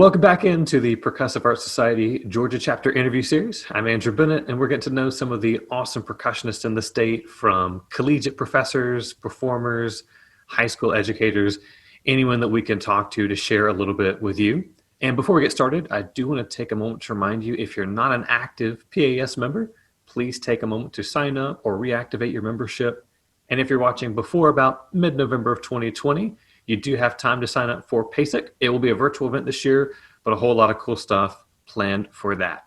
Welcome back into the Percussive Arts Society Georgia Chapter interview series. I'm Andrew Bennett, and we're getting to know some of the awesome percussionists in the state, from collegiate professors, performers, high school educators, anyone that we can talk to share a little bit with you. And before we get started, I do want to take a moment to remind you, if you're not an active PAS member, please take a moment to sign up or reactivate your membership. And if you're watching before about mid-November of 2020, you do have time to sign up for PASIC. It will be a virtual event this year, but a whole lot of cool stuff planned for that.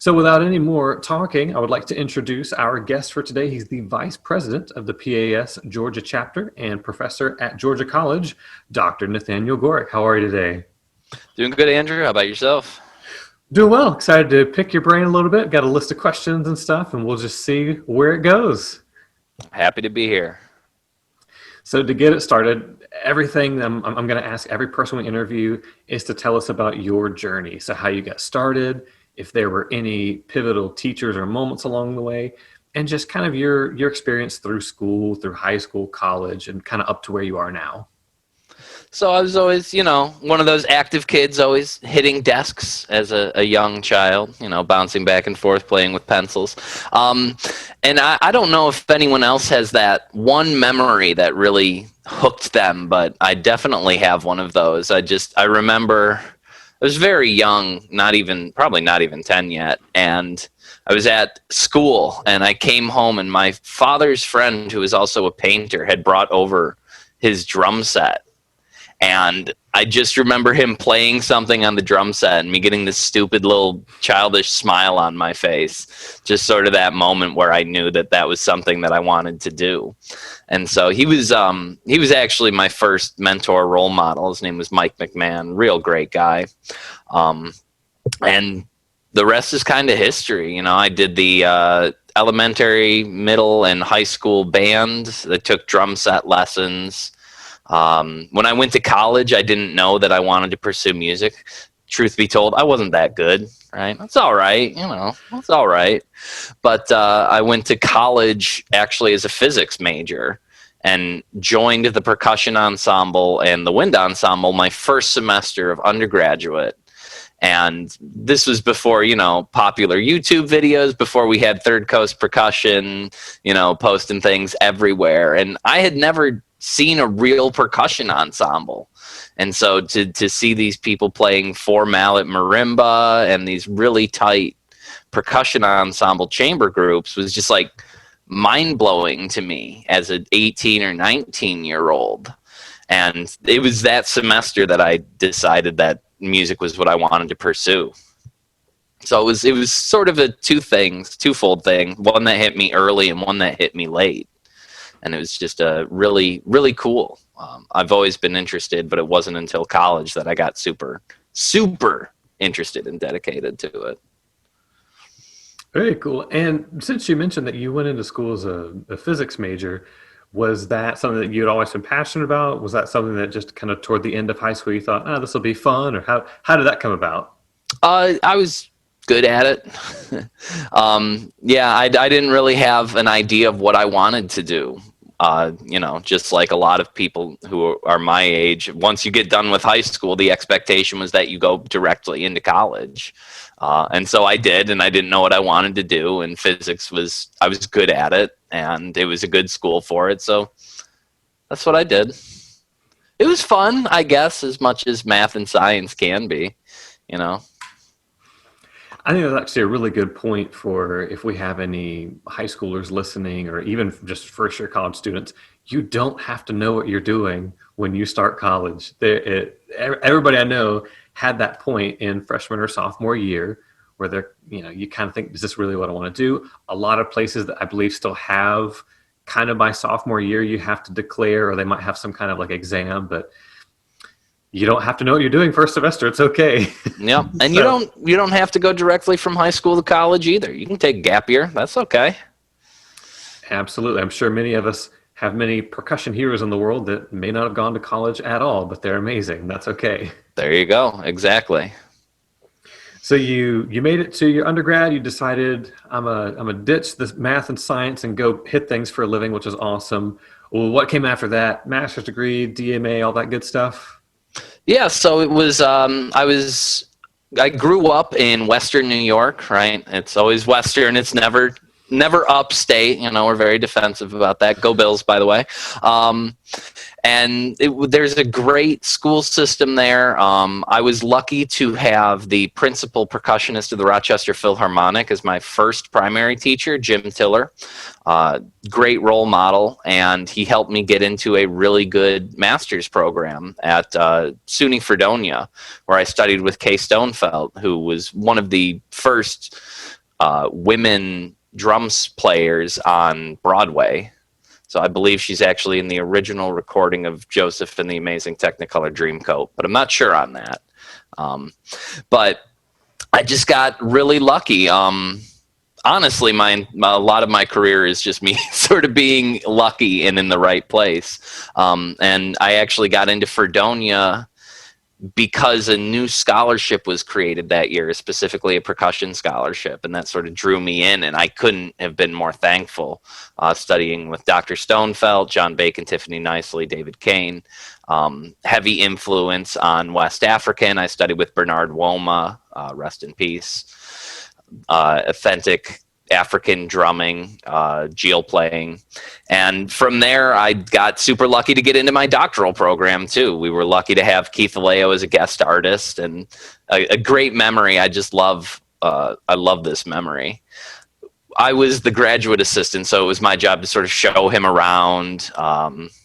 So without any more talking, I would like to introduce our guest for today. He's the Vice President of the PAS Georgia Chapter and Professor at Georgia College, Dr. Nathaniel Gworek. How are you today? Doing good, Andrew. How about yourself? Doing well. Excited to pick your brain a little bit. Got a list of questions and stuff, and we'll just see where it goes. Happy to be here. So to get it started, everything I'm going to ask every person we interview is to tell us about your journey. So how you got started, if there were any pivotal teachers or moments along the way, and just kind of your experience through school, through high school, college, and kind of up to where you are now. So I was always, one of those active kids, always hitting desks as a young child, bouncing back and forth, playing with pencils. And I don't know if anyone else has that one memory that really hooked them, but I definitely have one of those. I remember I was very young, probably not even 10 yet, and I was at school, and I came home, and my father's friend, who was also a painter, had brought over his drum set. And I just remember him playing something on the drum set and me getting this stupid little childish smile on my face. Just sort of that moment where I knew that was something that I wanted to do. And so he was actually my first mentor role model. His name was Mike McMahon, real great guy. And the rest is kind of history. I did the elementary, middle, and high school band that took drum set lessons. When I went to college, I didn't know that I wanted to pursue music. Truth be told, I wasn't that good, right? That's all right, that's all right. But I went to college actually as a physics major and joined the percussion ensemble and the wind ensemble my first semester of undergraduate. And this was before, popular YouTube videos, before we had Third Coast Percussion, posting things everywhere. And I had never seen a real percussion ensemble. And so to see these people playing for Mallet Marimba and these really tight percussion ensemble chamber groups was just like mind-blowing to me as an 18 or 19-year-old. And it was that semester that I decided that music was what I wanted to pursue. So it was sort of a twofold thing, one that hit me early and one that hit me late. And it was just a really, really cool. I've always been interested, but it wasn't until college that I got super, super interested and dedicated to it. Very cool. And since you mentioned that you went into school as a physics major, was that something that you'd always been passionate about? Was that something that just kind of toward the end of high school you thought, this will be fun? Or how did that come about? I was good at it. I didn't really have an idea of what I wanted to do. Just like a lot of people who are my age, once you get done with high school, the expectation was that you go directly into college. And so I did, and I didn't know what I wanted to do. And I was good at it, and it was a good school for it. So that's what I did. It was fun, I guess, as much as math and science can be, I think that's actually a really good point for if we have any high schoolers listening, or even just first-year college students. You don't have to know what you're doing when you start college. Everybody I know had that point in freshman or sophomore year where they're, you kind of think, is this really what I want to do? A lot of places that I believe still have kind of by sophomore year, you have to declare, or they might have some kind of like exam, but you don't have to know what you're doing first semester. It's okay. Yeah, and so, you don't have to go directly from high school to college either. You can take gap year. That's okay. Absolutely. I'm sure many of us have many percussion heroes in the world that may not have gone to college at all, but they're amazing. That's okay. There you go. Exactly. So you made it to your undergrad. You decided I'm a ditch this math and science and go hit things for a living, which is awesome. Well, what came after that? Master's degree, DMA, all that good stuff? Yeah, so it was I grew up in Western New York, right? It's always Western. It's never upstate. You know, we're very defensive about that. Go Bills, by the way. Um, and there's a great school system there. I was lucky to have the principal percussionist of the Rochester Philharmonic as my first primary teacher, Jim Tiller. Uh, Great role model, and he helped me get into a really good master's program at SUNY Fredonia, where I studied with Kay Stonefeld, who was one of the first women drums players on Broadway. So I believe she's actually in the original recording of Joseph and the Amazing Technicolor Dreamcoat, but I'm not sure on that. But I just got really lucky. Honestly, a lot of my career is just me sort of being lucky and in the right place. And I actually got into Fredonia because a new scholarship was created that year, specifically a percussion scholarship, and that sort of drew me in, and I couldn't have been more thankful, studying with Dr. Stonefeld, John Bacon, Tiffany Nicely, David Kane. Heavy influence on West African. I studied with Bernard Woma, rest in peace. Authentic African drumming, geel playing. And from there, I got super lucky to get into my doctoral program, too. We were lucky to have Keith Aleo as a guest artist, and a great memory. I love this memory. I was the graduate assistant, so it was my job to sort of show him around.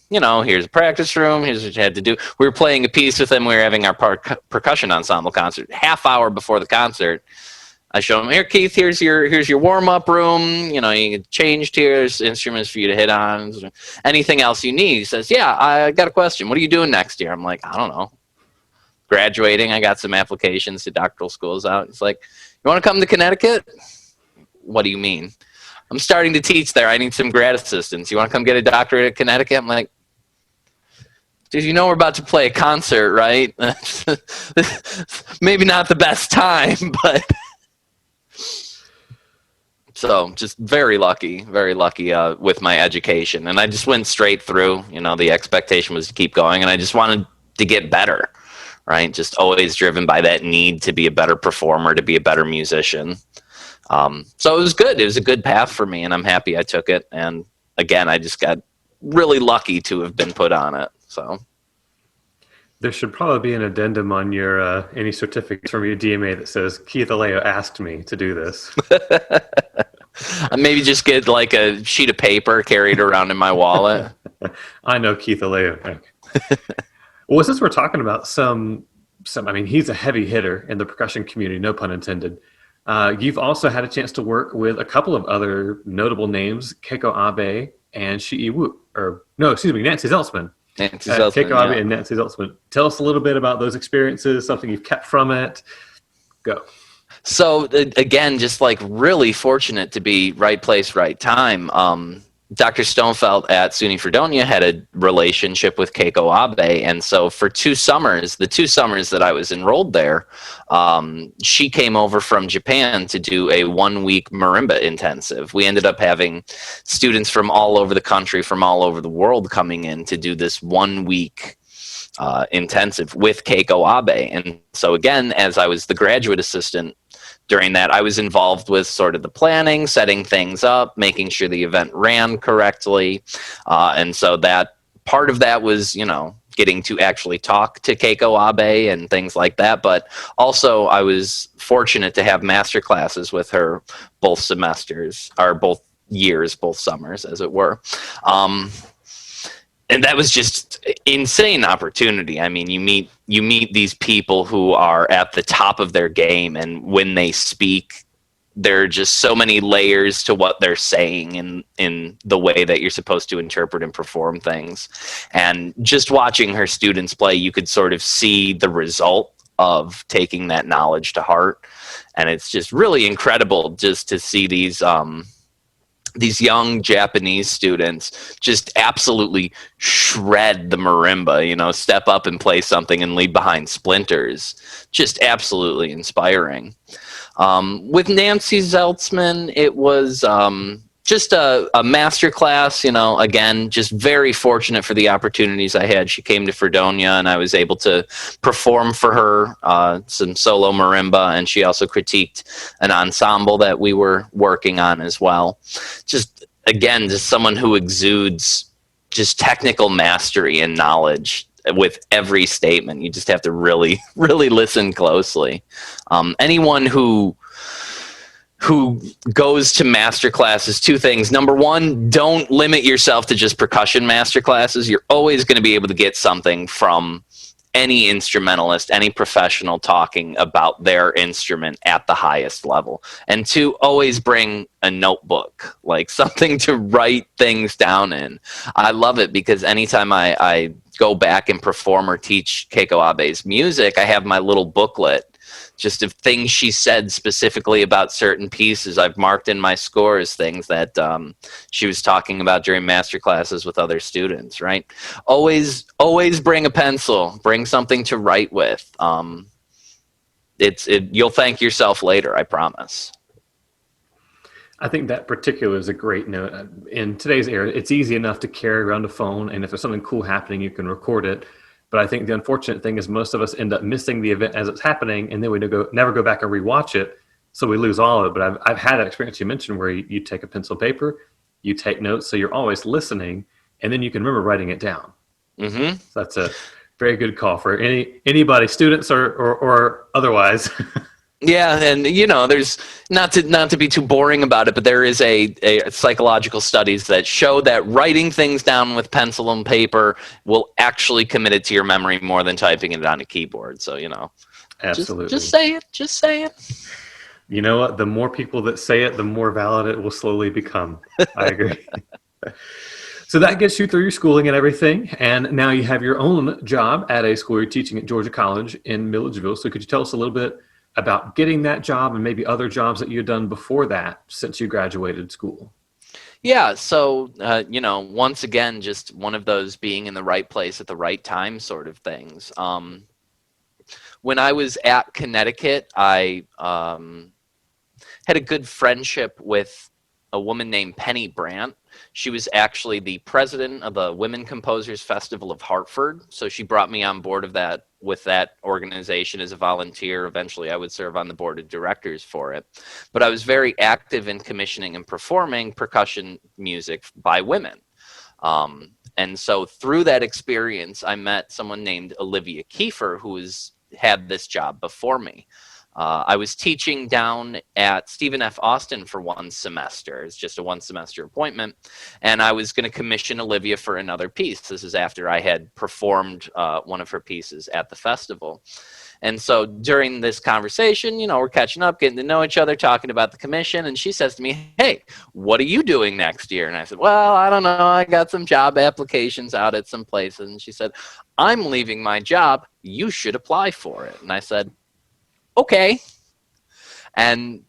Here's a practice room. Here's what you had to do. We were playing a piece with him. We were having our percussion ensemble concert. Half hour before the concert, I show him, here, Keith, here's your warm-up room. You get changed here. There's instruments for you to hit on. Anything else you need? He says, yeah, I got a question. What are you doing next year? I'm like, I don't know. Graduating. I got some applications to doctoral schools out. He's like, you want to come to Connecticut? What do you mean? I'm starting to teach there. I need some grad assistants. You want to come get a doctorate at Connecticut? I'm like, dude, we're about to play a concert, right? Maybe not the best time, but... So just very lucky with my education. And I just went straight through. The expectation was to keep going, and I just wanted to get better, right? Just always driven by that need to be a better performer, to be a better musician. So it was good. It was a good path for me, and I'm happy I took it. And again, I just got really lucky to have been put on it. So there should probably be an addendum on your any certificates from your DMA that says Keith Aleo asked me to do this. Maybe just get like a sheet of paper carried around in my wallet. I know Keith Aleo. Okay. Well, since we're talking about he's a heavy hitter in the percussion community, no pun intended. You've also had a chance to work with a couple of other notable names, Keiko Abe and Nancy Zeltzman. Keiko Abe and Nancy Zeltzman. Tell us a little bit about those experiences, something you've kept from it. Go. So again, just like really fortunate to be right place, right time. Dr. Stonefeld at SUNY Fredonia had a relationship with Keiko Abe, and so for the 2 summers that I was enrolled there, she came over from Japan to do a 1-week marimba intensive. We ended up having students from all over the country, from all over the world coming in to do this 1-week intensive with Keiko Abe. And so again, as I was the graduate assistant during that, I was involved with sort of the planning, setting things up, making sure the event ran correctly. And so that part of that was, getting to actually talk to Keiko Abe and things like that. But also I was fortunate to have master classes with her both semesters, or both years, both summers, as it were. And that was just insane opportunity. I mean, you meet these people who are at the top of their game, and when they speak, there are just so many layers to what they're saying in the way that you're supposed to interpret and perform things. And just watching her students play, you could sort of see the result of taking that knowledge to heart. And it's just really incredible just to see these young Japanese students just absolutely shred the marimba, step up and play something and leave behind splinters. Just absolutely inspiring. With Nancy Zeltzman, it was just a master class, again, just very fortunate for the opportunities I had. She came to Fredonia and I was able to perform for her some solo marimba, and she also critiqued an ensemble that we were working on as well. Just, again, just someone who exudes just technical mastery and knowledge with every statement. You just have to really, really listen closely. Anyone who goes to master classes, two things. Number one, don't limit yourself to just percussion master classes. You're always going to be able to get something from any instrumentalist, any professional talking about their instrument at the highest level. And two, always bring a notebook, like something to write things down in. I love it because anytime I go back and perform or teach Keiko Abe's music, I have my little booklet just of things she said specifically about certain pieces. I've marked in my scores things that she was talking about during master classes with other students, right? Always bring a pencil, bring something to write with. You'll thank yourself later, I promise. I think that particular is a great note. In today's era, it's easy enough to carry around a phone, and if there's something cool happening, you can record it. But I think the unfortunate thing is most of us end up missing the event as it's happening, and then we never go back and rewatch it, so we lose all of it. But I've had that experience you mentioned where you take a pencil paper, you take notes, so you're always listening, and then you can remember writing it down. Mm-hmm. So that's a very good call for anybody, students or otherwise. Yeah, and there's not to be too boring about it, but there is a psychological studies that show that writing things down with pencil and paper will actually commit it to your memory more than typing it on a keyboard. So Absolutely. Just say it. Just say it. You know what? The more people that say it, the more valid it will slowly become. I agree. So that gets you through your schooling and everything, and now you have your own job at a school. You're teaching at Georgia College in Milledgeville. So could you tell us a little bit about getting that job and maybe other jobs that you've done before that since you graduated school? Yeah, so, once again, just one of those being in the right place at the right time sort of things. When I was at Connecticut, I had a good friendship with a woman named Penny Brandt. She was actually the president of the Women Composers Festival of Hartford. So she brought me on board with that organization as a volunteer. Eventually, I would serve on the board of directors for it. But I was very active in commissioning and performing percussion music by women. And so through that experience, I met someone named Olivia Kiefer, who had this job before me. I was teaching down at Stephen F. Austin for one semester. It's just a one-semester appointment. And I was going to commission Olivia for another piece. This is after I had performed one of her pieces at the festival. And so during this conversation, we're catching up, getting to know each other, talking about the commission. And she says to me, "Hey, what are you doing next year?" And I said, "Well, I don't know. I got some job applications out at some places." And she said, "I'm leaving my job. You should apply for it." And I said, "Okay." And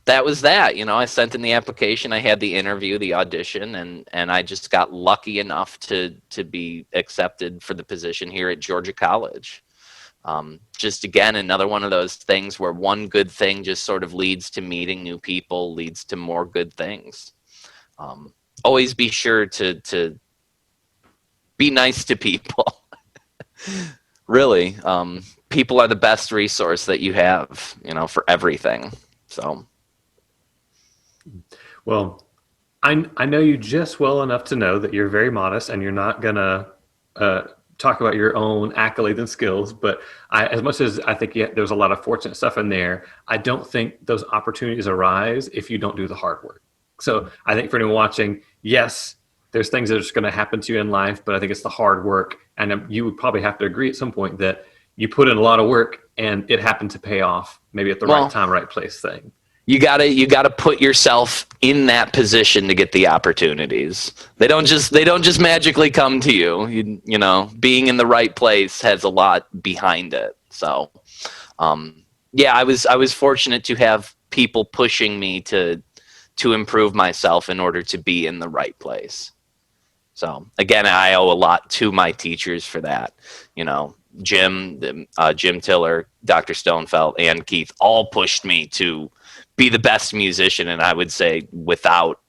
that was that. I sent in the application, I had the interview, the audition, and I just got lucky enough to be accepted for the position here at Georgia College. Just again, another one of those things where one good thing just sort of leads to meeting new people, leads to more good things. Always be sure to be nice to people. Really. People are the best resource that you have, for everything. So, well, I know you just well enough to know that you're very modest and you're not gonna talk about your own accolades and skills. But as much as I think there's a lot of fortunate stuff in there, I don't think those opportunities arise if you don't do the hard work. So I think for anyone watching, yes, there's things that are just going to happen to you in life, but I think it's the hard work, and you would probably have to agree at some point that you put in a lot of work and it happened to pay off, maybe at the right time, right place thing. You gotta put yourself in that position to get the opportunities. They don't just magically come to you. You know, being in the right place has a lot behind it. So, yeah, I was fortunate to have people pushing me to improve myself in order to be in the right place. So again, I owe a lot to my teachers for that. You know, Jim Tiller, Dr. Stonefeld, and Keith all pushed me to be the best musician, and I would say without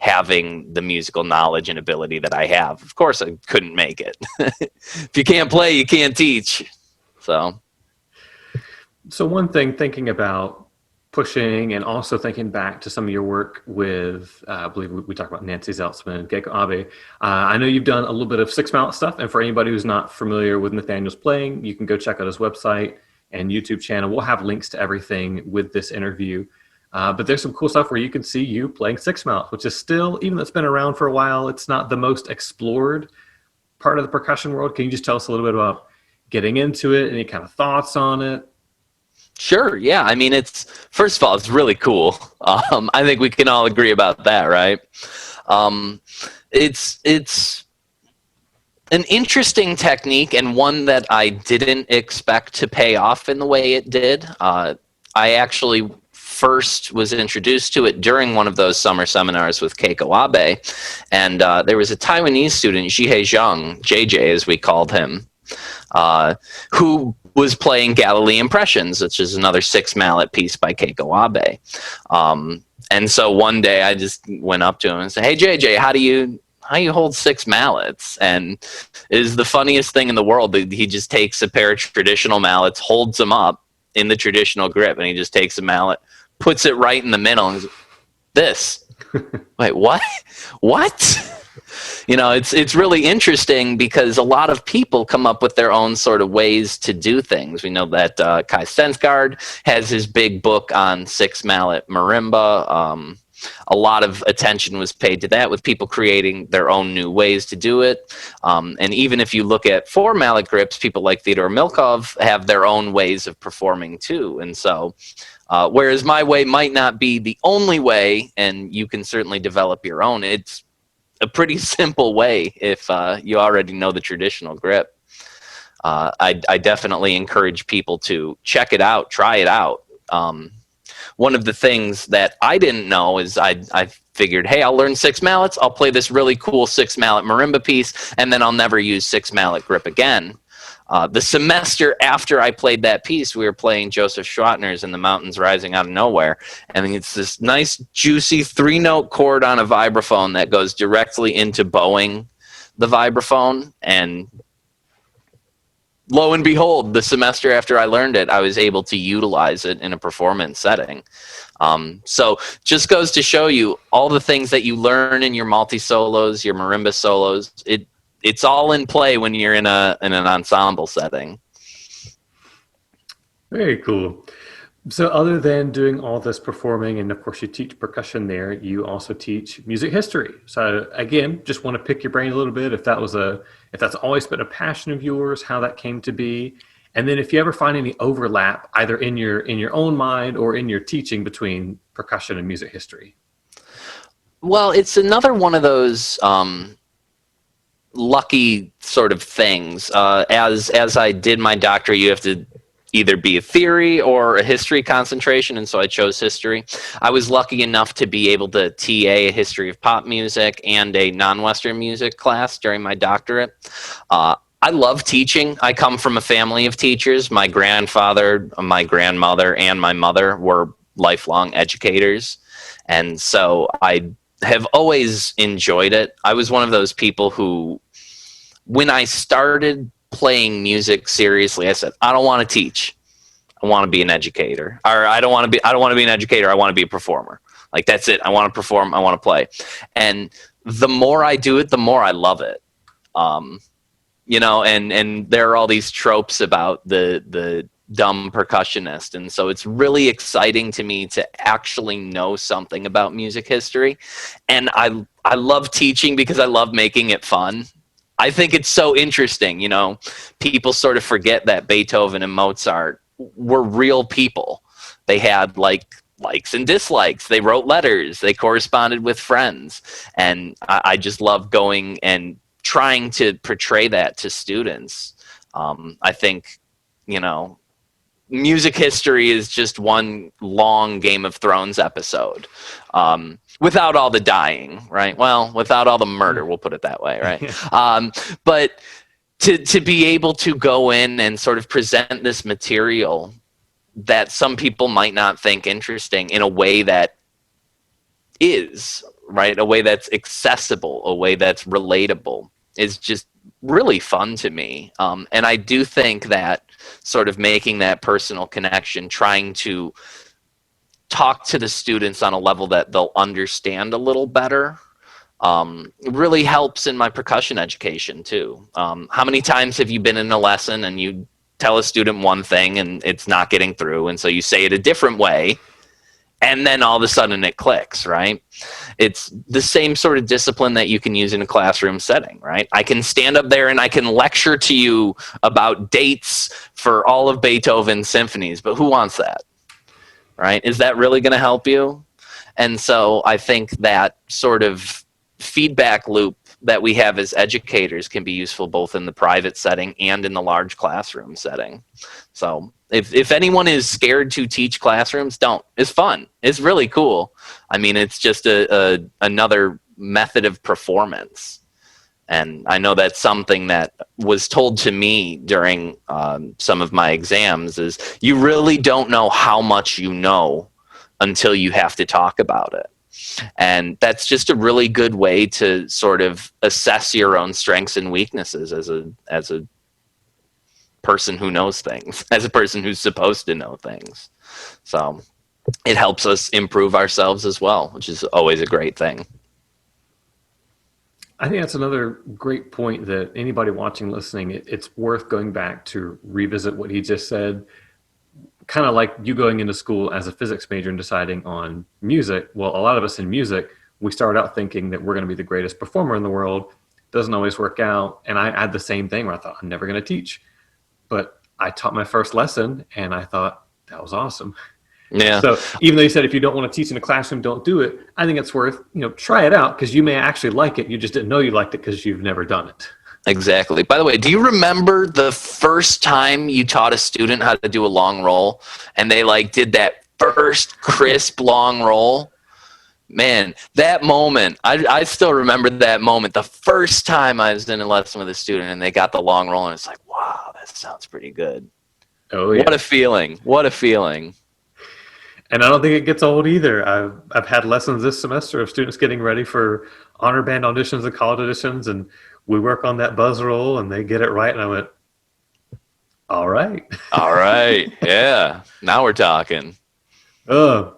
having the musical knowledge and ability that I have. Of course, I couldn't make it. If you can't play, you can't teach. So one thing, thinking about pushing and also thinking back to some of your work with, I believe we talked about Nancy Zeltzman, Keiko Abe. I know you've done a little bit of Six Mallet stuff. And for anybody who's not familiar with Nathaniel's playing, you can go check out his website and YouTube channel. We'll have links to everything with this interview. But there's some cool stuff where you can see you playing Six Mallet, which is still, even though it's been around for a while, it's not the most explored part of the percussion world. Can you just tell us a little bit about getting into it? Any kind of thoughts on it? Sure. Yeah. I mean, first of all, it's really cool. I think we can all agree about that, right? It's an interesting technique, and one that I didn't expect to pay off in the way it did. I actually first was introduced to it during one of those summer seminars with Keiko Abe, and there was a Taiwanese student, Jihei Zhang, JJ as we called him, who was playing Galilee Impressions, which is another Six Mallet piece by Keiko Abe. And so one day I just went up to him and said, "Hey JJ, how do you hold six mallets?" And it is the funniest thing in the world that he just takes a pair of traditional mallets, holds them up in the traditional grip, and he just takes a mallet, puts it right in the middle, and this. Wait, what? What? You know, it's really interesting because a lot of people come up with their own sort of ways to do things. We know that Kai Stensgaard has his big book on Six Mallet Marimba. A lot of attention was paid to that, with people creating their own new ways to do it. And even if you look at four mallet grips, people like Theodore Milkov have their own ways of performing too. And so whereas my way might not be the only way, and you can certainly develop your own, it's a pretty simple way if you already know the traditional grip. I definitely encourage people to check it out, try it out. One of the things that I didn't know is I figured, hey, I'll learn six mallets, I'll play this really cool six mallet marimba piece, and then I'll never use six mallet grip again. The semester after I played that piece, we were playing Joseph Schwatner's "In the Mountains Rising Out of Nowhere." And it's this nice, juicy 3-note chord on a vibraphone that goes directly into bowing the vibraphone. And lo and behold, the semester after I learned it, I was able to utilize it in a performance setting. So just goes to show you all the things that you learn in your multi-solos, your marimba solos. It's all in play when you're in an ensemble setting. Very cool. So other than doing all this performing, and of course you teach percussion there, you also teach music history. So again, just want to pick your brain a little bit if that's always been a passion of yours, how that came to be. And then if you ever find any overlap either in your own mind or in your teaching between percussion and music history. Well, it's another one of those lucky sort of things. As I did my doctorate, you have to either be a theory or a history concentration, and so I chose history. I was lucky enough to be able to TA a history of pop music and a non-Western music class during my doctorate. I love teaching. I come from a family of teachers. My grandfather, my grandmother, and my mother were lifelong educators, and so I have always enjoyed it. I was one of those people who, when I started playing music seriously, I said, I don't want to teach. I want to be an educator. Or I don't want to be an educator. I want to be a performer. Like, that's it. I want to perform. I want to play. And the more I do it, the more I love it. You know, and there are all these tropes about the dumb percussionist, and so it's really exciting to me to actually know something about music history. And I love teaching because I love making it fun. I think it's so interesting. You know, people sort of forget that Beethoven and Mozart were real people. They had likes and dislikes. They wrote letters. They corresponded with friends. And I just love going and trying to portray that to students. I think, you know, music history is just one long Game of Thrones episode, without all the dying, right? Well, without all the murder, we'll put it that way, right? But to be able to go in and sort of present this material that some people might not think interesting in a way that is, right? A way that's accessible, a way that's relatable is just really fun to me. And I do think that sort of making that personal connection, trying to talk to the students on a level that they'll understand a little better, really helps in my percussion education too. How many times have you been in a lesson and you tell a student one thing and it's not getting through, and so you say it a different way, and then all of a sudden it clicks, right? It's the same sort of discipline that you can use in a classroom setting, right? I can stand up there and I can lecture to you about dates for all of Beethoven's symphonies, but who wants that, right? Is that really going to help you? And so I think that sort of feedback loop that we have as educators can be useful both in the private setting and in the large classroom setting. So if anyone is scared to teach classrooms, don't. It's fun. It's really cool. I mean, it's just another method of performance. And I know that's something that was told to me during some of my exams is you really don't know how much you know until you have to talk about it. And that's just a really good way to sort of assess your own strengths and weaknesses as a person who knows things, as a person who's supposed to know things. So it helps us improve ourselves as well, which is always a great thing. I think that's another great point that anybody watching, listening, it's worth going back to revisit what he just said. Kind of like you going into school as a physics major and deciding on music. Well, a lot of us in music, we start out thinking that we're going to be the greatest performer in the world. Doesn't always work out. And I had the same thing where I thought, I'm never going to teach. But I taught my first lesson and I thought, that was awesome. Yeah. So even though you said if you don't want to teach in a classroom, don't do it, I think it's worth, try it out because you may actually like it. You just didn't know you liked it because you've never done it. Exactly. By the way, do you remember the first time you taught a student how to do a long roll and they did that first crisp long roll? Man, that moment, I still remember that moment. The first time I was in a lesson with a student and they got the long roll and it's like, wow, that sounds pretty good. Oh, yeah. What a feeling. What a feeling. And I don't think it gets old either. I've had lessons this semester of students getting ready for honor band auditions and college auditions, and we work on that buzz roll and they get it right. And I went, all right. All right. Yeah. Now we're talking. So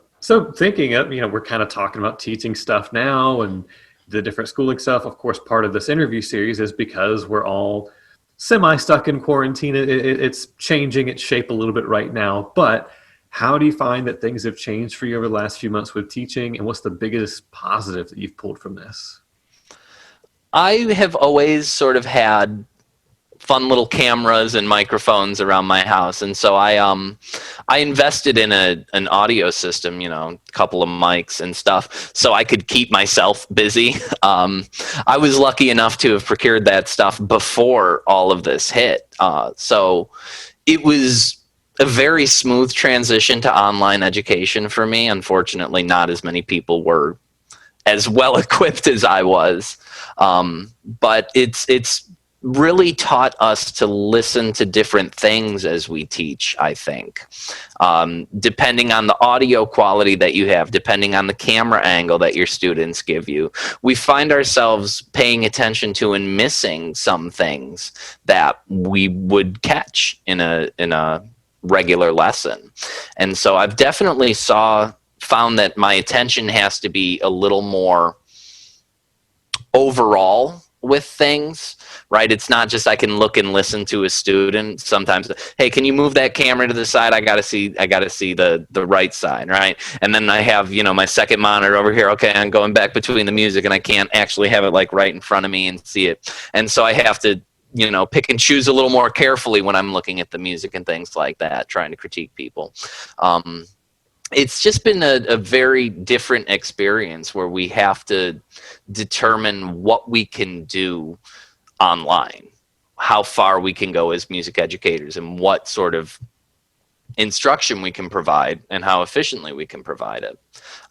thinking of, we're kind of talking about teaching stuff now and the different schooling stuff. Of course, part of this interview series is because we're all semi-stuck in quarantine. It's changing its shape a little bit right now. But how do you find that things have changed for you over the last few months with teaching? And what's the biggest positive that you've pulled from this? I have always sort of had fun little cameras and microphones around my house, and so I invested in an audio system, a couple of mics and stuff, so I could keep myself busy. I was lucky enough to have procured that stuff before all of this hit, so it was a very smooth transition to online education for me. Unfortunately, not as many people were as well equipped as I was. But it's really taught us to listen to different things as we teach, I think. Depending on the audio quality that you have, depending on the camera angle that your students give you, we find ourselves paying attention to and missing some things that we would catch in a regular lesson. And so I've definitely found that my attention has to be a little more overall with things, right? It's not just I can look and listen to a student. Sometimes, hey, can you move that camera to the side? I gotta see the right side, right? And then I have, my second monitor over here. Okay, I'm going back between the music and I can't actually have it right in front of me and see it. And so I have to pick and choose a little more carefully when I'm looking at the music and things like that, trying to critique people. It's just been a very different experience where we have to determine what we can do online, how far we can go as music educators, and what sort of instruction we can provide and how efficiently we can provide it.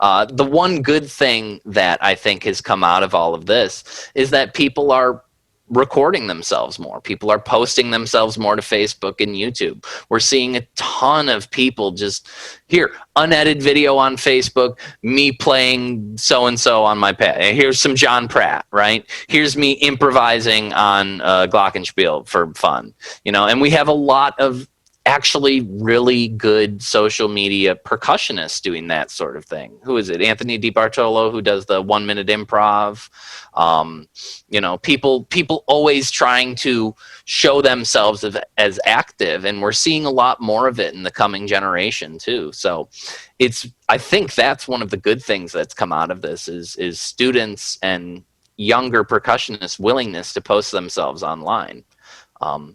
The one good thing that I think has come out of all of this is that people are recording themselves more. People are posting themselves more to Facebook and YouTube. We're seeing a ton of people just here, unedited video on Facebook, me playing so-and-so on my pad. Here's some John Pratt, right? Here's me improvising on Glockenspiel for fun, and we have a lot of actually really good social media percussionists doing that sort of thing. Who is it? Anthony DiBartolo, who does the 1 minute improv. People always trying to show themselves as active, and we're seeing a lot more of it in the coming generation too. So I think that's one of the good things that's come out of this is students and younger percussionists' willingness to post themselves online.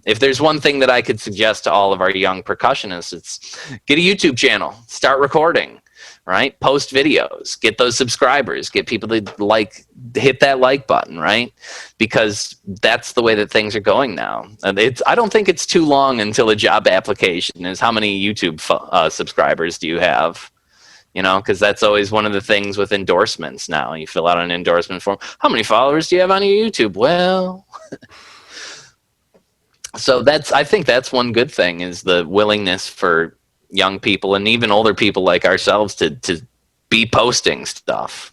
If there's one thing that I could suggest to all of our young percussionists, it's get a YouTube channel, start recording, right? Post videos, get those subscribers, get people to hit that like button, right? Because that's the way that things are going now. I don't think it's too long until a job application is how many YouTube subscribers do you have? Because that's always one of the things with endorsements now. You fill out an endorsement form. How many followers do you have on your YouTube? Well... So I think that's one good thing, is the willingness for young people and even older people like ourselves to be posting stuff.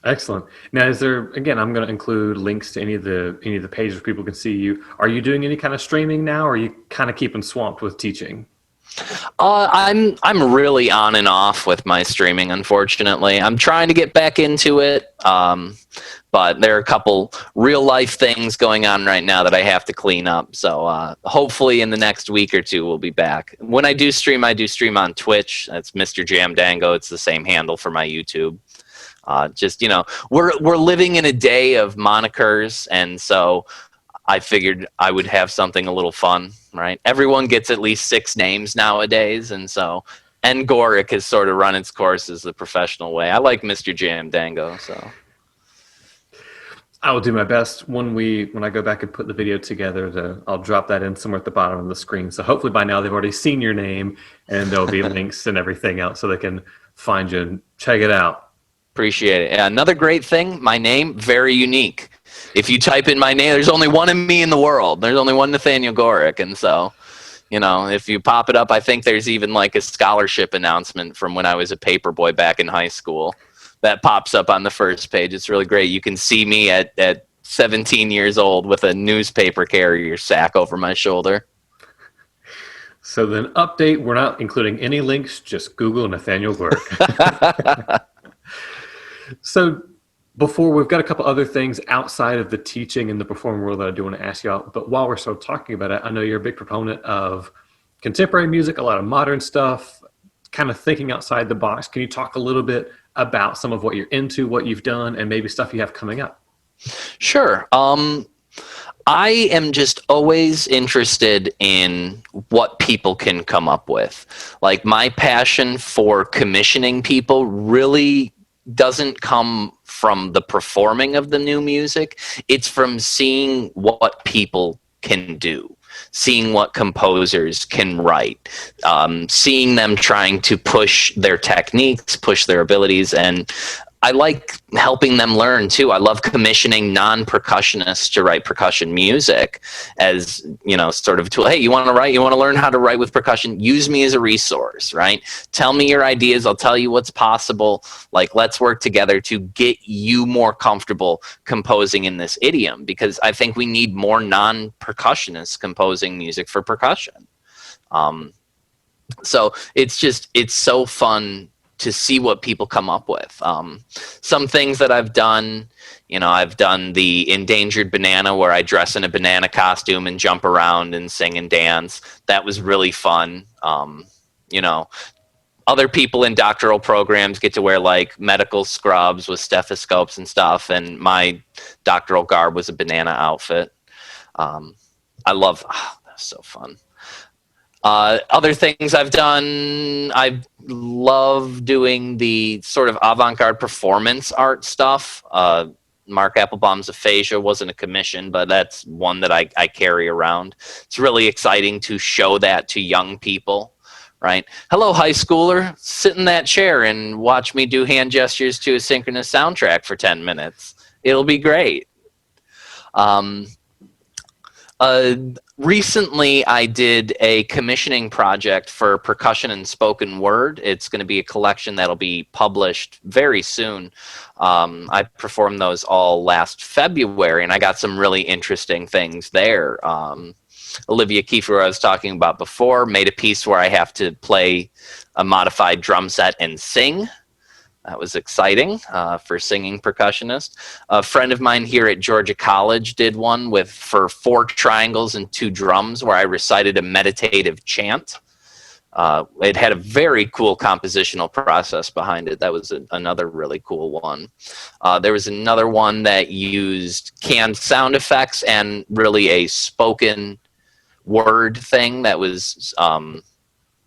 Excellent. Now, is there, again, I'm going to include links to any of the pages where people can see you. Are you doing any kind of streaming now, or are you kind of keeping swamped with teaching? I'm really on and off with my streaming, unfortunately. I'm trying to get back into it, but there are a couple real life things going on right now that I have to clean up. So hopefully in the next week or two we'll be back. When I do stream on Twitch. That's Mr. Jam Dango. It's the same handle for my YouTube. We're living in a day of monikers, and so I figured I would have something a little fun, right? Everyone gets at least 6 names nowadays, and so Gworek has sort of run its course as the professional way. I like Mr. Jam Dango, so I will do my best when I go back and put the video together. I'll drop that in somewhere at the bottom of the screen. So hopefully by now they've already seen your name, and there'll be links and everything else so they can find you and check it out. Appreciate it. Another great thing, my name, very unique. If you type in my name, there's only one of me in the world. There's only one Nathaniel Gworek. And so, if you pop it up, I think there's even like a scholarship announcement from when I was a paper boy back in high school that pops up on the first page. It's really great. You can see me at 17 years old with a newspaper carrier sack over my shoulder. So then update, we're not including any links, just Google Nathaniel Gworek. So we've got a couple other things outside of the teaching and the performing world that I do want to ask you about. But while we're still talking about it, I know you're a big proponent of contemporary music, a lot of modern stuff, kind of thinking outside the box. Can you talk a little bit about some of what you're into, what you've done, and maybe stuff you have coming up? Sure. I am just always interested in what people can come up with. Like, my passion for commissioning people really doesn't come from the performing of the new music. It's from seeing what people can do, seeing what composers can write, seeing them trying to push their techniques, push their abilities, and I like helping them learn too. I love commissioning non-percussionists to write percussion music as, sort of a tool. Hey, you want to learn how to write with percussion? Use me as a resource, right? Tell me your ideas. I'll tell you what's possible. Like, let's work together to get you more comfortable composing in this idiom, because I think we need more non-percussionists composing music for percussion. So it's so fun to see what people come up with. Some things that I've done, I've done the endangered banana, where I dress in a banana costume and jump around and sing and dance. That was really fun. Other people in doctoral programs get to wear like medical scrubs with stethoscopes and stuff, and my doctoral garb was a banana outfit. That's so fun. Other things I've done, I love doing the sort of avant-garde performance art stuff. Mark Applebaum's Aphasia wasn't a commission, but that's one that I carry around. It's really exciting to show that to young people, right? Hello, high schooler, sit in that chair and watch me do hand gestures to a synchronous soundtrack for 10 minutes. It'll be great. Um, Recently, I did a commissioning project for Percussion and Spoken Word. It's going to be a collection that'll be published very soon. I performed those all last February, and I got some really interesting things there. Olivia Kiefer, who I was talking about before, made a piece where I have to play a modified drum set and sing. That was exciting for singing percussionist. A friend of mine here at Georgia College did one for 4 triangles and 2 drums where I recited a meditative chant. It had a very cool compositional process behind it. That was another really cool one. There was another one that used canned sound effects and really a spoken word thing that was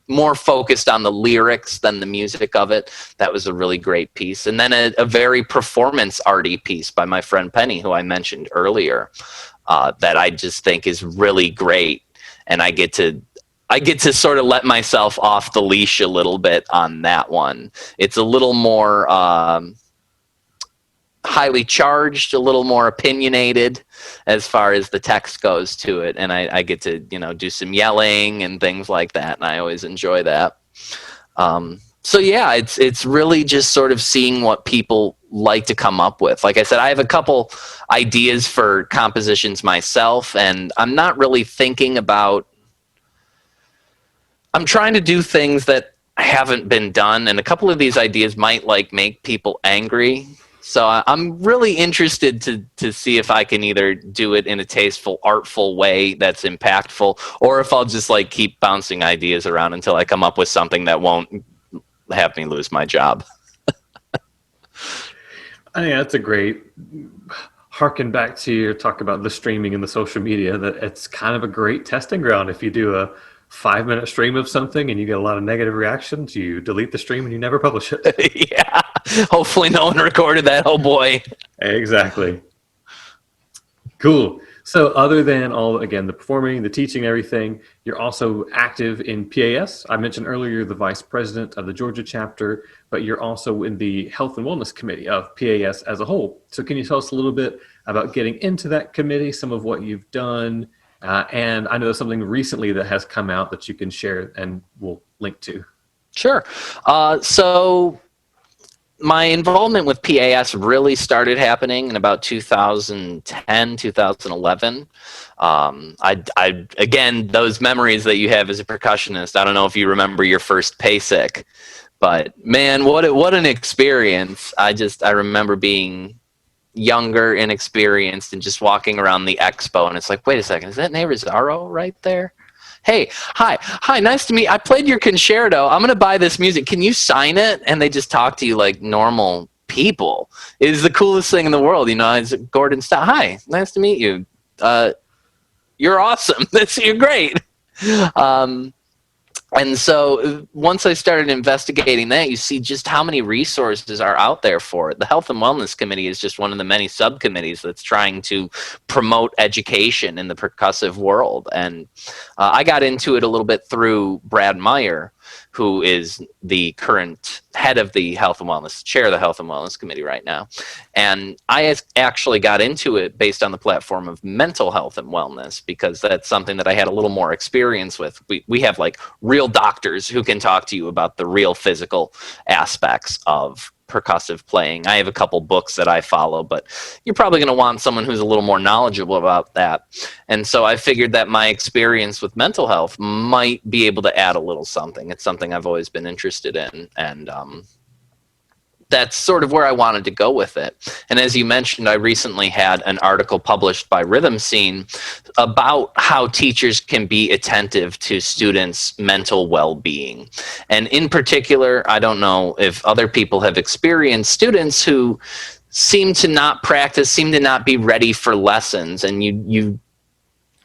more focused on the lyrics than the music of it. That was a really great piece. And then a very performance arty piece by my friend Penny, who I mentioned earlier, that I just think is really great. And I get to sort of let myself off the leash a little bit on that one. It's a little more highly charged, a little more opinionated as far as the text goes to it, and I get to do some yelling and things like that, and I always enjoy that. So yeah, it's really just sort of seeing what people like to come up with. Like I said, I have a couple ideas for compositions myself, and I'm not really thinking about. I'm trying to do things that haven't been done, and a couple of these ideas might make people angry. So I'm really interested to see if I can either do it in a tasteful, artful way that's impactful, or if I'll just keep bouncing ideas around until I come up with something that won't have me lose my job. I think that's a great harken back to your talk about the streaming and the social media, that it's kind of a great testing ground. If you do a 5-minute stream of something and you get a lot of negative reactions, you delete the stream and you never publish it. Yeah. Hopefully no one recorded that. Oh boy. Exactly. Cool. So other than the performing, the teaching, everything, you're also active in PAS. I mentioned earlier you're the vice president of the Georgia chapter, but you're also in the Health and Wellness Committee of PAS as a whole. So can you tell us a little bit about getting into that committee, some of what you've done? And I know there's something recently that has come out that you can share and we'll link to. Sure. So my involvement with PAS really started happening in about 2010, 2011. Again, those memories that you have as a percussionist, I don't know if you remember your first PASIC, but man, what an experience. I remember being younger, inexperienced, and just walking around the expo, and it's like, wait a second, is that Nate Rosario right there? Hey, hi, nice to meet you. I played your concerto. I'm going to buy this music. Can you sign it? And they just talk to you like normal people. It is the coolest thing in the world. It's Gordon Stout. Hi, nice to meet you. You're awesome. You're great. And so once I started investigating that, you see just how many resources are out there for it. The Health and Wellness Committee is just one of the many subcommittees that's trying to promote education in the percussive world. And I got into it a little bit through Brad Meyer, who is the current head of the Health and Wellness, chair of the Health and Wellness Committee right now. And I actually got into it based on the platform of mental health and wellness, because that's something that I had a little more experience with. We have real doctors who can talk to you about the real physical aspects of percussive playing. I have a couple books that I follow, but you're probably going to want someone who's a little more knowledgeable about that. And so I figured that my experience with mental health might be able to add a little something. It's something I've always been interested in, and that's sort of where I wanted to go with it. And as you mentioned, I recently had an article published by Rhythm Scene about how teachers can be attentive to students' mental well-being. And in particular, I don't know if other people have experienced students who seem to not practice, seem to not be ready for lessons, and you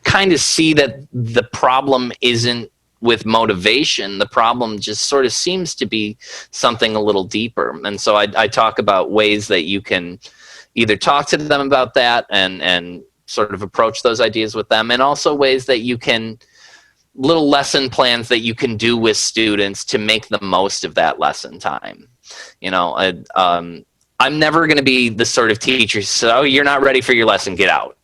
kind of see that the problem isn't with motivation. The problem just sort of seems to be something a little deeper. And so I talk about ways that you can either talk to them about that and sort of approach those ideas with them, and also ways that you can, little lesson plans that you can do with students to make the most of that lesson time. I'm never going to be the sort of teacher who says, oh, you're not ready for your lesson, get out.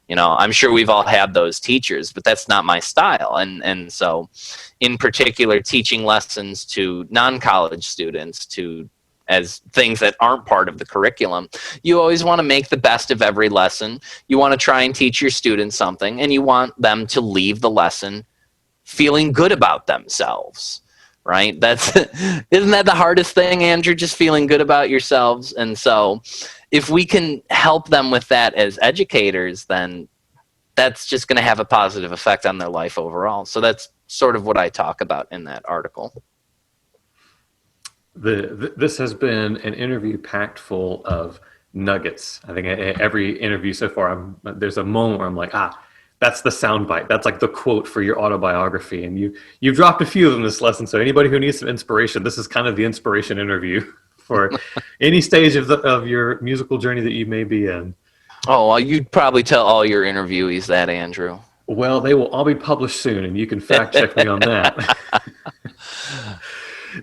I'm sure we've all had those teachers, but that's not my style. And so in particular, teaching lessons to non-college students as things that aren't part of the curriculum, you always want to make the best of every lesson. You want to try and teach your students something, and you want them to leave the lesson feeling good about themselves, right? Isn't that the hardest thing, Andrew? Just feeling good about yourselves. And so if we can help them with that as educators, then that's just going to have a positive effect on their life overall. So that's sort of what I talk about in that article. This has been an interview packed full of nuggets. I think every interview so far, there's a moment where I'm like, that's the soundbite. That's like the quote for your autobiography. And you've dropped a few of them this lesson. So anybody who needs some inspiration, this is kind of the inspiration interview for any stage of your musical journey that you may be in. Oh, well, you'd probably tell all your interviewees that, Andrew. Well, they will all be published soon, and you can fact check me on that.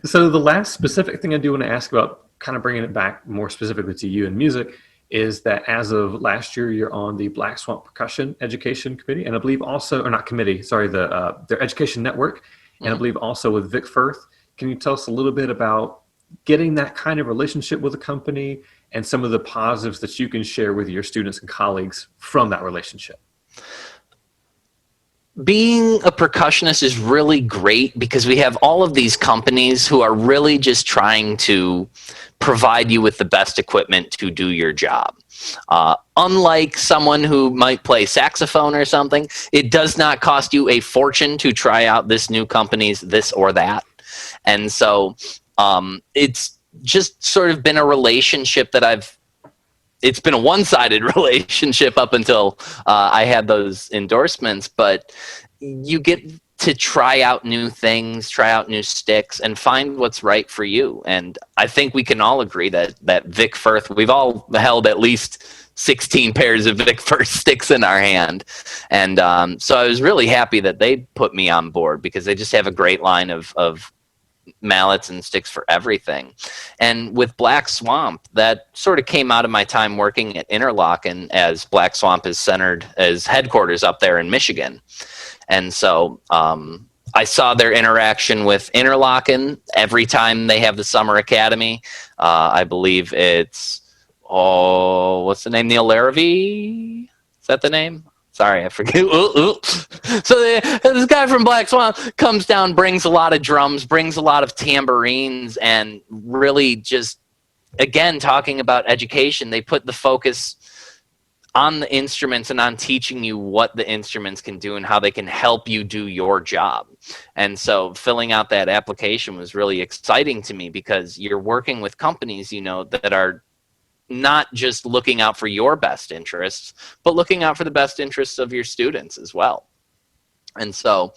So the last specific thing I do want to ask about, kind of bringing it back more specifically to you and music, is that as of last year, you're on the Black Swamp Percussion Education Committee, and I believe also, or not committee, sorry, their education network, and I believe also with Vic Firth. Can you tell us a little bit about getting that kind of relationship with a company and some of the positives that you can share with your students and colleagues from that relationship? Being a percussionist is really great because we have all of these companies who are really just trying to provide you with the best equipment to do your job. Unlike someone who might play saxophone or something, it does not cost you a fortune to try out this new company's this or that. And so it's just sort of been a relationship that it's been a one-sided relationship up until I had those endorsements, but you get to try out new things, try out new sticks, and find what's right for you. And I think we can all agree that Vic Firth, we've all held at least 16 pairs of Vic Firth sticks in our hand. And so I was really happy that they put me on board because they just have a great line of mallets and sticks for everything. And with Black Swamp, that sort of came out of my time working at Interlochen, as Black Swamp is centered as headquarters up there in Michigan. And so I saw their interaction with Interlochen every time they have the summer academy. I believe it's, what's the name? Neil Larrabee? Is that the name? Sorry, I forget. So this guy from Black Swan comes down, brings a lot of drums, brings a lot of tambourines, and really just, again, talking about education, they put the focus on the instruments and on teaching you what the instruments can do and how they can help you do your job. And so filling out that application was really exciting to me because you're working with companies, that are not just looking out for your best interests, but looking out for the best interests of your students as well. And so,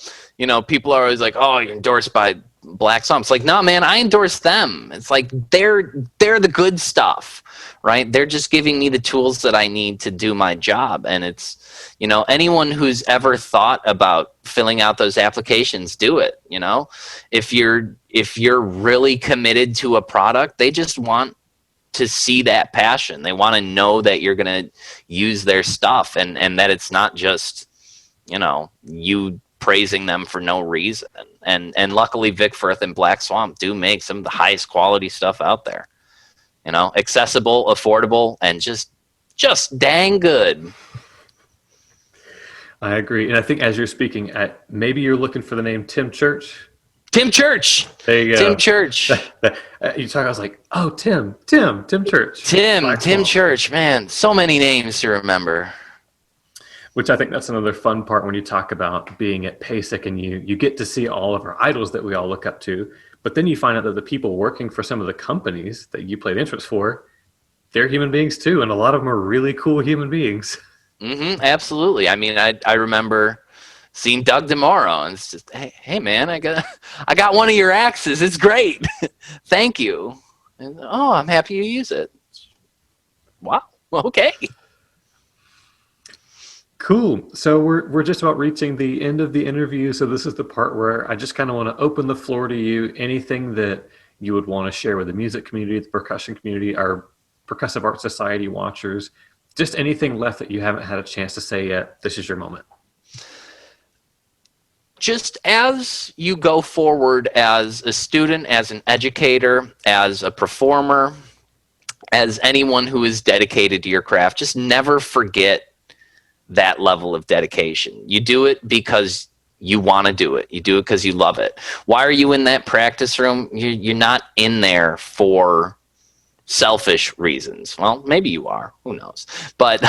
people are always like, oh, you're endorsed by Black Swamp. It's like, no, man, I endorse them. It's like, they're the good stuff, right? They're just giving me the tools that I need to do my job. And it's, anyone who's ever thought about filling out those applications, do it. If you're really committed to a product, they just want to see that passion. They want to know that you're going to use their stuff and that it's not just, you praising them for no reason. And luckily Vic Firth and Black Swamp do make some of the highest quality stuff out there, accessible, affordable, and just dang good. I agree. And I think as you're speaking, maybe you're looking for the name Tim Church. Tim Church. There you go. Tim Church. You talk. I was like, oh, Tim Church. Tim Church. Man, so many names to remember. Which I think that's another fun part when you talk about being at PASIC and you get to see all of our idols that we all look up to. But then you find out that the people working for some of the companies that you played instruments for, they're human beings too, and a lot of them are really cool human beings. Absolutely. I mean, I remember seeing Doug DeMauro, and it's just, hey man, I got one of your axes. It's great. Thank you. And, I'm happy you use it. Wow. Okay. Cool. So we're just about reaching the end of the interview. So this is the part where I just kind of want to open the floor to you. Anything that you would want to share with the music community, the percussion community, our Percussive Art Society watchers, Just anything left that you haven't had a chance to say yet, this is your moment. Just as you go forward as a student, as an educator, as a performer, as anyone who is dedicated to your craft, just never forget that level of dedication. You do it because you want to do it. You do it because you love it. Why are you in that practice room? You're not in there for selfish reasons. Well, maybe you are. Who knows? But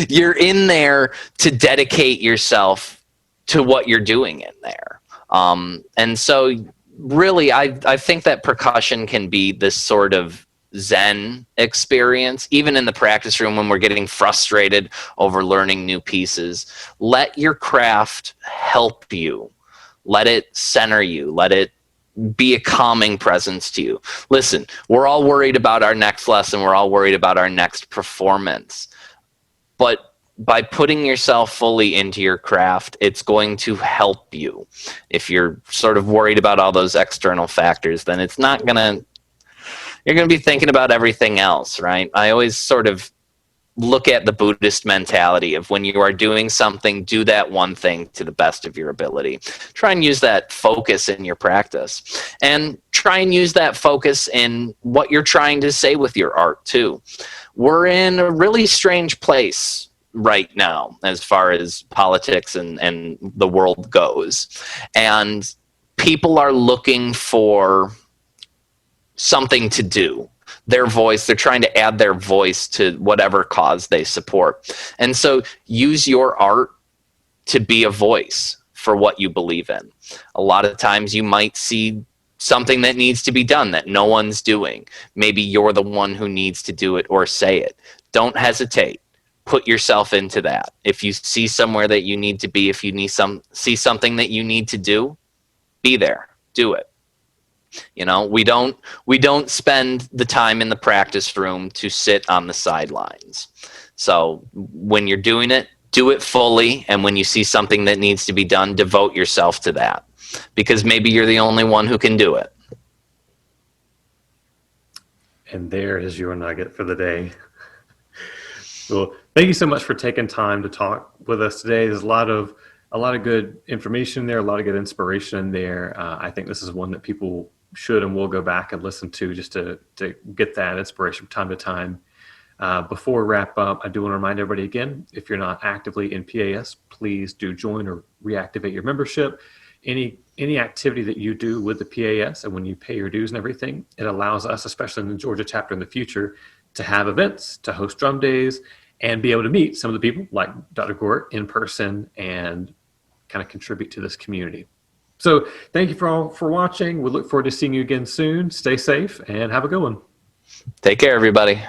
you're in there to dedicate yourself to what you're doing in there. And so really, I think that percussion can be this sort of Zen experience, even in the practice room when we're getting frustrated over learning new pieces. Let your craft help you. Let it center you. Let it be a calming presence to you. Listen, we're all worried about our next lesson. We're all worried about our next performance. But by putting yourself fully into your craft, it's going to help you. If you're sort of worried about all those external factors, then it's not going to, you're going to be thinking about everything else, right? I always sort of look at the Buddhist mentality of when you are doing something, do that one thing to the best of your ability. Try and use that focus in your practice. And try and use that focus in what you're trying to say with your art, too. We're in a really strange place right now as far as politics and the world goes. And people are looking for something to do. Their voice, they're trying to add their voice to whatever cause they support. And so use your art to be a voice for what you believe in. A lot of times you might see something that needs to be done that no one's doing. Maybe you're the one who needs to do it or say it. Don't hesitate. Put yourself into that. If you see somewhere that you need to be, if you see something that you need to do, be there. Do it. You know, we don't spend the time in the practice room to sit on the sidelines. So when you're doing it, do it fully. And when you see something that needs to be done, devote yourself to that, because maybe you're the only one who can do it. And there is your nugget for the day. Well, thank you so much for taking time to talk with us today. There's a lot of good information there, a lot of good inspiration there. I think this is one that people should and will go back and listen to just to get that inspiration from time to time. Before we wrap up, I do want to remind everybody again, if you're not actively in PAS, please do join or reactivate your membership. Any activity that you do with the PAS and when you pay your dues and everything, it allows us, especially in the Georgia chapter in the future, to have events, to host drum days, and be able to meet some of the people like Dr. Gworek in person and kind of contribute to this community. So thank you for watching. We look forward to seeing you again soon. Stay safe and have a good one. Take care, everybody.